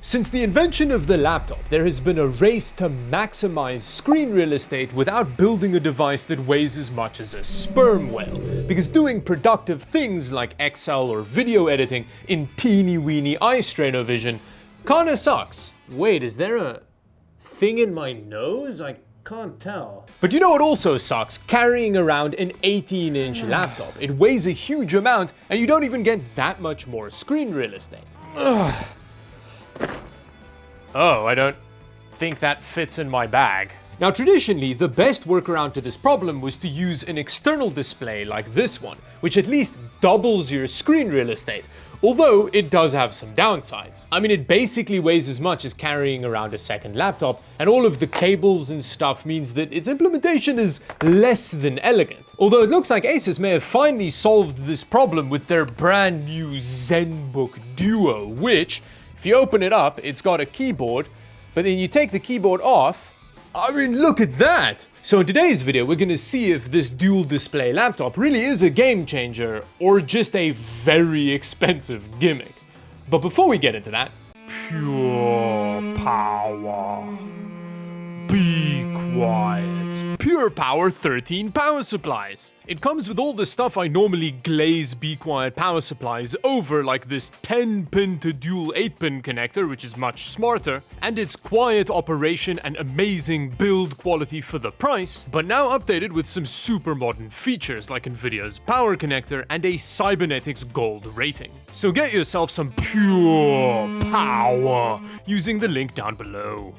Since the invention of the laptop, there has been a race to maximize screen real estate without building a device that weighs as much as a sperm whale, because doing productive things like Excel or video editing in teeny-weeny eye strainer vision kinda sucks. Wait, is there a thing in my nose? I can't tell. But you know what also sucks? Carrying around an 18-inch laptop. It weighs a huge amount and you don't even get that much more screen real estate. Ugh. Oh, I don't think that fits in my bag. Now traditionally, the best workaround to this problem was to use an external display like this one, which at least doubles your screen real estate, although it does have some downsides. I mean, it basically weighs as much as carrying around a second laptop, and all of the cables and stuff means that its implementation is less than elegant. Although it looks like ASUS may have finally solved this problem with their brand new Zenbook Duo, which, if you open it up, it's got a keyboard, but then you take the keyboard off. I mean, look at that! So in today's video, we're gonna see if this dual display laptop really is a game changer or just a very expensive gimmick. But before we get into that, pure power. Be quiet. Pure Power 13 power supplies. It comes with all the stuff I normally glaze Be Quiet power supplies over, like this 10-pin to dual 8-pin connector, which is much smarter, and its quiet operation and amazing build quality for the price, but now updated with some super modern features like Nvidia's power connector and a Cybernetics Gold rating. So get yourself some pure power using the link down below.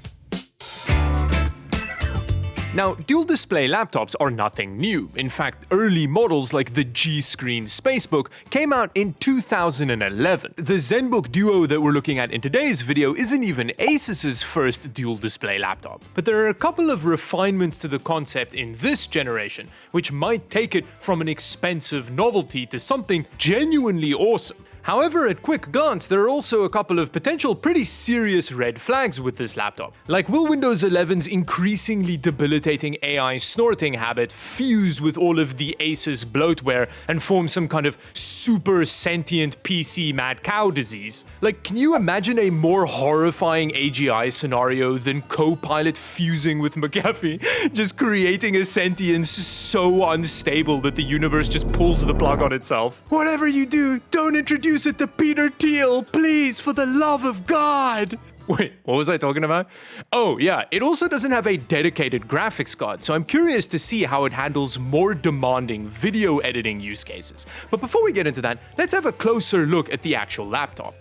Now, dual display laptops are nothing new. In fact, early models like the G-Screen Spacebook came out in 2011. The Zenbook Duo that we're looking at in today's video isn't even ASUS's first dual display laptop. But there are a couple of refinements to the concept in this generation, which might take it from an expensive novelty to something genuinely awesome. However, at quick glance, there are also a couple of potential pretty serious red flags with this laptop. Like, will Windows 11's increasingly debilitating AI snorting habit fuse with all of the ASUS bloatware and form some kind of super sentient PC mad cow disease? Like, can you imagine a more horrifying AGI scenario than Copilot fusing with McAfee, just creating a sentience so unstable that the universe just pulls the plug on itself? Whatever you do, don't introduce it to Peter Thiel, please, for the love of God! Wait, what was I talking about? Oh yeah, it also doesn't have a dedicated graphics card, so I'm curious to see how it handles more demanding video editing use cases. But before we get into that, let's have a closer look at the actual laptop.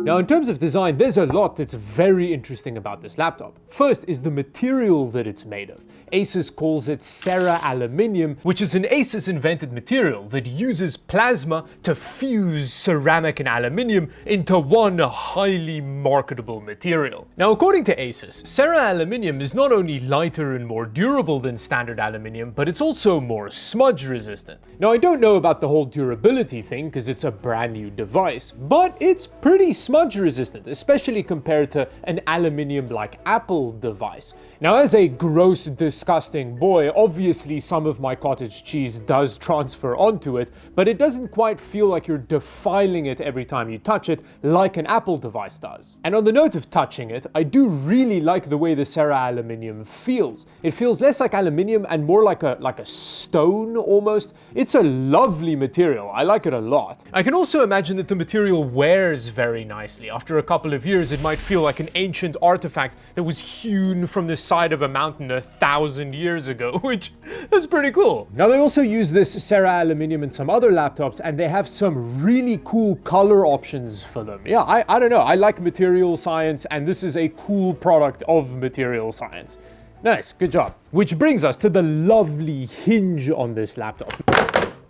Now, in terms of design, there's a lot that's very interesting about this laptop. First is the material that it's made of. ASUS calls it Cera Aluminium, which is an ASUS-invented material that uses plasma to fuse ceramic and aluminium into one highly marketable material. Now, according to ASUS, Cera Aluminium is not only lighter and more durable than standard aluminium, but it's also more smudge-resistant. Now, I don't know about the whole durability thing because it's a brand new device, but it's pretty smudge-resistant, especially compared to an aluminium-like Apple device. Now, as a gross, disgusting boy, obviously some of my cottage cheese does transfer onto it, but it doesn't quite feel like you're defiling it every time you touch it like an Apple device does. And on the note of touching it, I do really like the way the Cera Aluminium feels. It feels less like aluminium and more like a stone almost. It's a lovely material. I like it a lot. I can also imagine that the material wears very nicely. After a couple of years, it might feel like an ancient artifact that was hewn from the side of a mountain 1,000 years ago, which is pretty cool. Now, they also use this Cera Aluminium in some other laptops, and they have some really cool color options for them. Yeah, I don't know. I like material science, and this is a cool product of material science. Nice, good job. Which brings us to the lovely hinge on this laptop.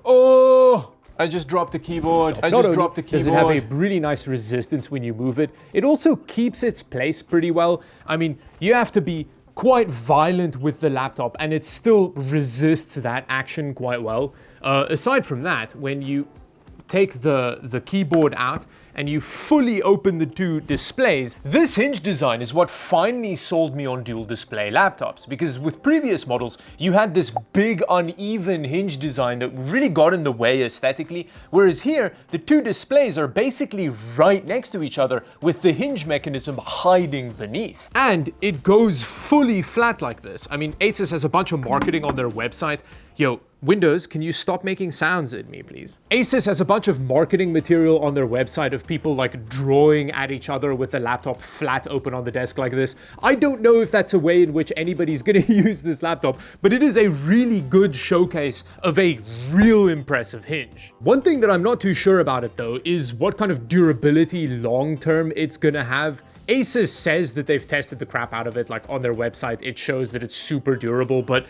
Oh! I just dropped the keyboard. Does it have a really nice resistance when you move it? It also keeps its place pretty well. I mean, you have to be quite violent with the laptop and it still resists that action quite well. Aside from that, when you take the keyboard out and you fully open the two displays. This hinge design is what finally sold me on dual display laptops, because with previous models, you had this big uneven hinge design that really got in the way aesthetically, whereas here, the two displays are basically right next to each other with the hinge mechanism hiding beneath. And it goes fully flat like this. I mean, ASUS has a bunch of marketing on their website. Yo, Windows, can you stop making sounds at me, please? ASUS has a bunch of marketing material on their website of people like drawing at each other with the laptop flat open on the desk like this. I don't know if that's a way in which anybody's gonna use this laptop, but it is a really good showcase of a real impressive hinge. One thing that I'm not too sure about it though is what kind of durability long-term it's gonna have. ASUS says that they've tested the crap out of it, like on their website, it shows that it's super durable, but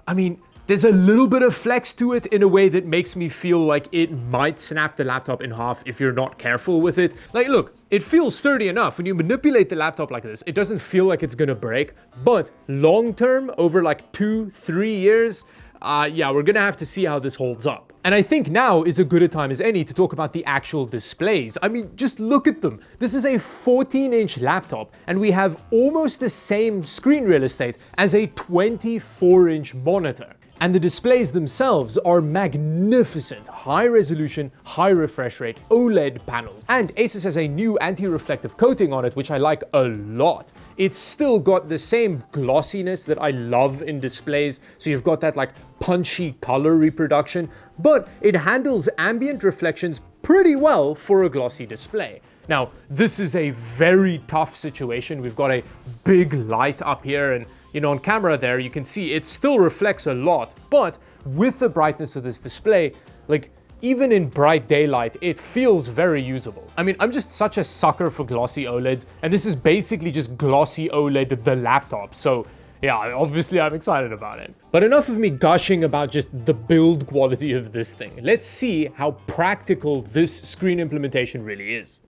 I mean, there's a little bit of flex to it in a way that makes me feel like it might snap the laptop in half if you're not careful with it. Like, look, it feels sturdy enough. When you manipulate the laptop like this, it doesn't feel like it's gonna break, but long term, over like 2-3 years, yeah, we're gonna have to see how this holds up. And I think now is as good a time as any to talk about the actual displays. I mean, just look at them. This is a 14-inch laptop, and we have almost the same screen real estate as a 24-inch monitor. And the displays themselves are magnificent, high resolution, high refresh rate, OLED panels. And ASUS has a new anti-reflective coating on it, which I like a lot. It's still got the same glossiness that I love in displays. So you've got that like punchy color reproduction, but it handles ambient reflections pretty well for a glossy display. Now, this is a very tough situation. We've got a big light up here, and you know, on camera there, you can see it still reflects a lot, but with the brightness of this display, like even in bright daylight, it feels very usable. I mean, I'm just such a sucker for glossy OLEDs, and this is basically just glossy OLED the laptop. So yeah, obviously I'm excited about it. But enough of me gushing about just the build quality of this thing. Let's see how practical this screen implementation really is.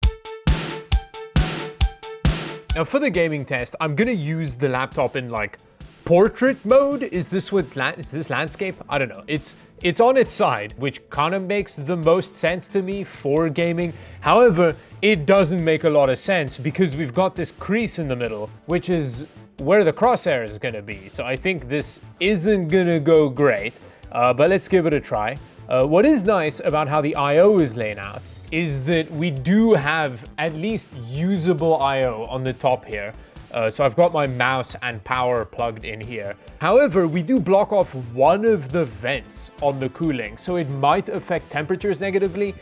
Now for the gaming test, I'm gonna use the laptop in like portrait mode. Is this landscape? I don't know. It's on its side, which kind of makes the most sense to me for gaming. However, it doesn't make a lot of sense because we've got this crease in the middle, which is where the crosshair is gonna be. So I think this isn't gonna go great, but let's give it a try. What is nice about how the I/O is laid out is that we do have at least usable I/O on the top here. So I've got my mouse and power plugged in here. However, we do block off one of the vents on the cooling, so it might affect temperatures negatively,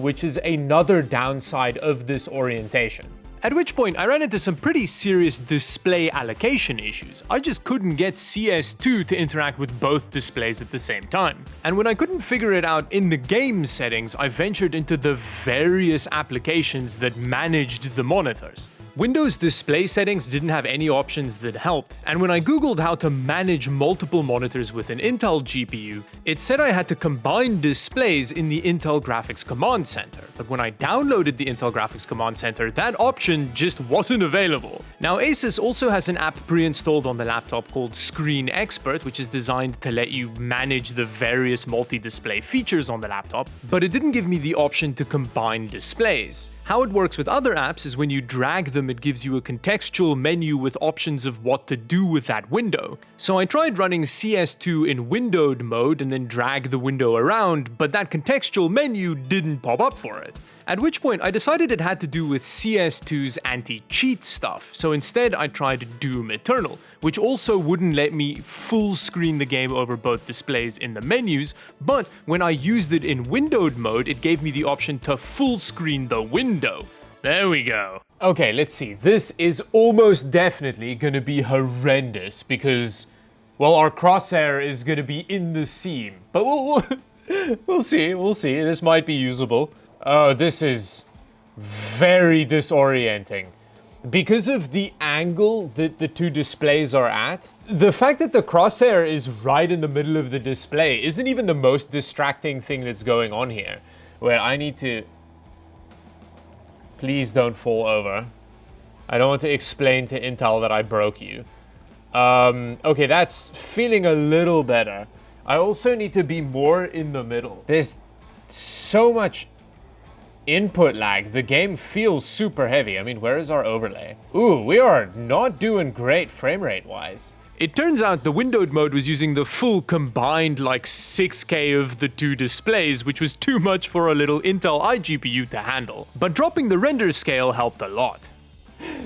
which is another downside of this orientation. At which point I ran into some pretty serious display allocation issues. I just couldn't get CS2 to interact with both displays at the same time. And when I couldn't figure it out in the game settings, I ventured into the various applications that managed the monitors. Windows display settings didn't have any options that helped, and when I googled how to manage multiple monitors with an Intel GPU, it said I had to combine displays in the Intel Graphics Command Center. But when I downloaded the Intel Graphics Command Center, that option just wasn't available. Now, ASUS also has an app pre-installed on the laptop called Screen Expert, which is designed to let you manage the various multi-display features on the laptop, but it didn't give me the option to combine displays. How it works with other apps is when you drag them, it gives you a contextual menu with options of what to do with that window. So I tried running CS2 in windowed mode and then drag the window around, but that contextual menu didn't pop up for it. At which point I decided it had to do with CS2's anti-cheat stuff, so instead I tried Doom Eternal, which also wouldn't let me full screen the game over both displays in the menus, but when I used it in windowed mode, it gave me the option to full screen the window. There we go. Okay, let's see. This is almost definitely gonna be horrendous because, well, our crosshair is gonna be in the seam, but we'll see, This might be usable. Oh, this is very disorienting. Because of the angle that the two displays are at, the fact that the crosshair is right in the middle of the display isn't even the most distracting thing that's going on here. Where I need to... Please don't fall over. I don't want to explain to Intel that I broke you. Okay, that's feeling a little better. I also need to be more in the middle. There's so much input lag. The game feels super heavy. I mean, where is our overlay? Ooh, we are not doing great frame rate wise. It turns out the windowed mode was using the full combined like 6K of the two displays, which was too much for a little Intel iGPU to handle. But dropping the render scale helped a lot.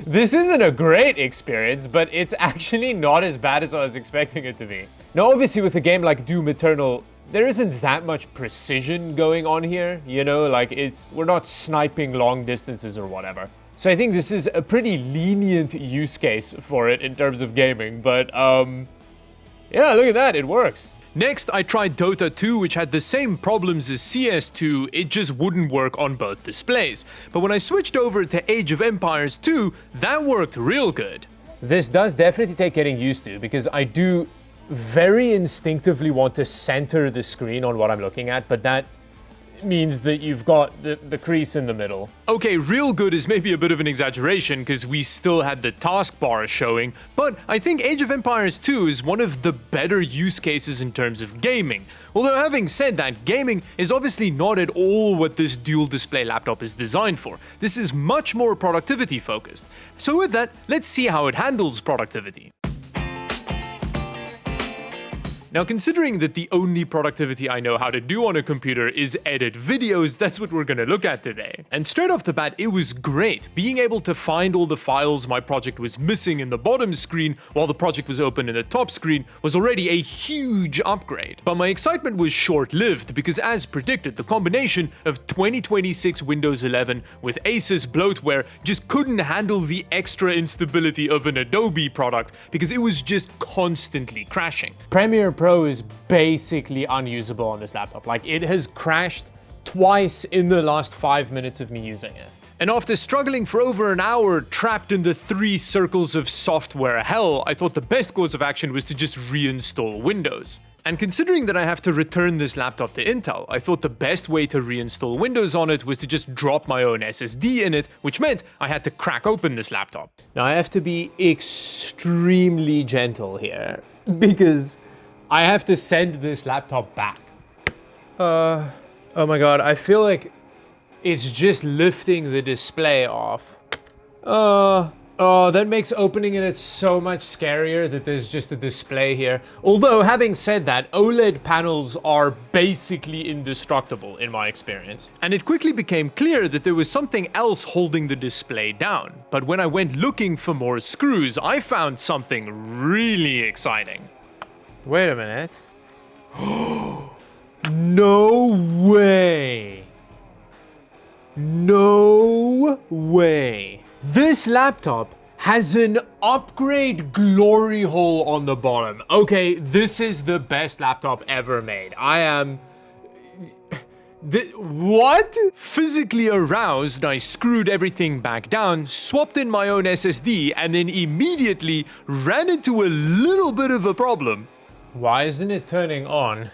This isn't a great experience, but it's actually not as bad as I was expecting it to be. Now, obviously with a game like Doom Eternal, there isn't that much precision going on here, you know, like we're not sniping long distances or whatever. So I think this is a pretty lenient use case for it in terms of gaming, but yeah, look at that, it works. Next, I tried Dota 2, which had the same problems as CS2, it just wouldn't work on both displays. But when I switched over to Age of Empires 2, that worked real good. This does definitely take getting used to, because I do very instinctively want to center the screen on what I'm looking at, but that means that you've got the crease in the middle. Okay, real good is maybe a bit of an exaggeration because we still had the taskbar showing, but I think Age of Empires 2 is one of the better use cases in terms of gaming. Although having said that, gaming is obviously not at all what this dual display laptop is designed for. This is much more productivity focused. So with that, let's see how it handles productivity. Now, considering that the only productivity I know how to do on a computer is edit videos, that's what we're gonna look at today. And straight off the bat, it was great. Being able to find all the files my project was missing in the bottom screen while the project was open in the top screen was already a huge upgrade. But my excitement was short-lived because, as predicted, the combination of 2026 Windows 11 with ASUS bloatware just couldn't handle the extra instability of an Adobe product because it was just constantly crashing. Premiere Pro is basically unusable on this laptop. Like, it has crashed twice in the last 5 minutes of me using it. And after struggling for over an hour trapped in the 3 circles of software hell, I thought the best course of action was to just reinstall Windows. And considering that I have to return this laptop to Intel, I thought the best way to reinstall Windows on it was to just drop my own SSD in it, which meant I had to crack open this laptop. Now, I have to be extremely gentle here because I have to send this laptop back. Oh my god, I feel like it's just lifting the display off. Oh, that makes opening it so much scarier that there's just a display here. Although, having said that, OLED panels are basically indestructible in my experience. And it quickly became clear that there was something else holding the display down. But when I went looking for more screws, I found something really exciting. Wait a minute. No way. No way. This laptop has an upgrade glory hole on the bottom. Okay, this is the best laptop ever made. I am... What? Physically aroused, I screwed everything back down, swapped in my own SSD, and then immediately ran into a little bit of a problem. Why isn't it turning on?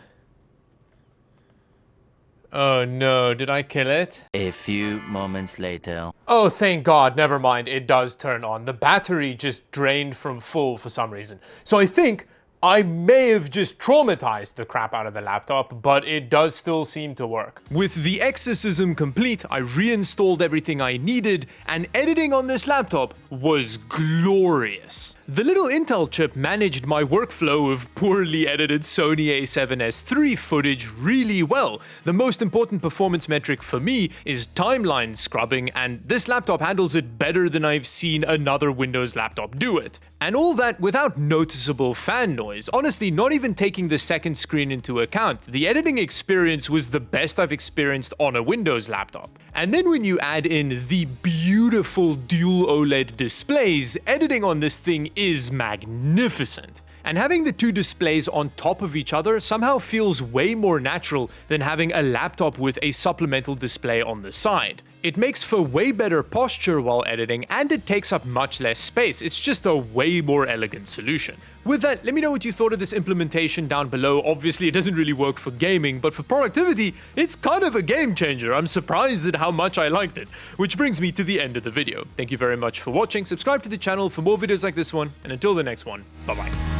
Oh no, did I kill it? A few moments later. Oh, thank God, never mind, it does turn on. The battery just drained from full for some reason. So I think I may have just traumatized the crap out of the laptop, but it does still seem to work. With the exorcism complete, I reinstalled everything I needed, and editing on this laptop was glorious. The little Intel chip managed my workflow of poorly edited Sony a7S III footage really well. The most important performance metric for me is timeline scrubbing, and this laptop handles it better than I've seen another Windows laptop do it. And all that without noticeable fan noise. Honestly, not even taking the second screen into account, the editing experience was the best I've experienced on a Windows laptop. And then when you add in the beautiful dual OLED displays, editing on this thing is magnificent. And having the two displays on top of each other somehow feels way more natural than having a laptop with a supplemental display on the side. It makes for way better posture while editing, and it takes up much less space. It's just a way more elegant solution. With that, let me know what you thought of this implementation down below. Obviously, it doesn't really work for gaming, but for productivity, it's kind of a game changer. I'm surprised at how much I liked it. Which brings me to the end of the video. Thank you very much for watching. Subscribe to the channel for more videos like this one, and until the next one, bye-bye.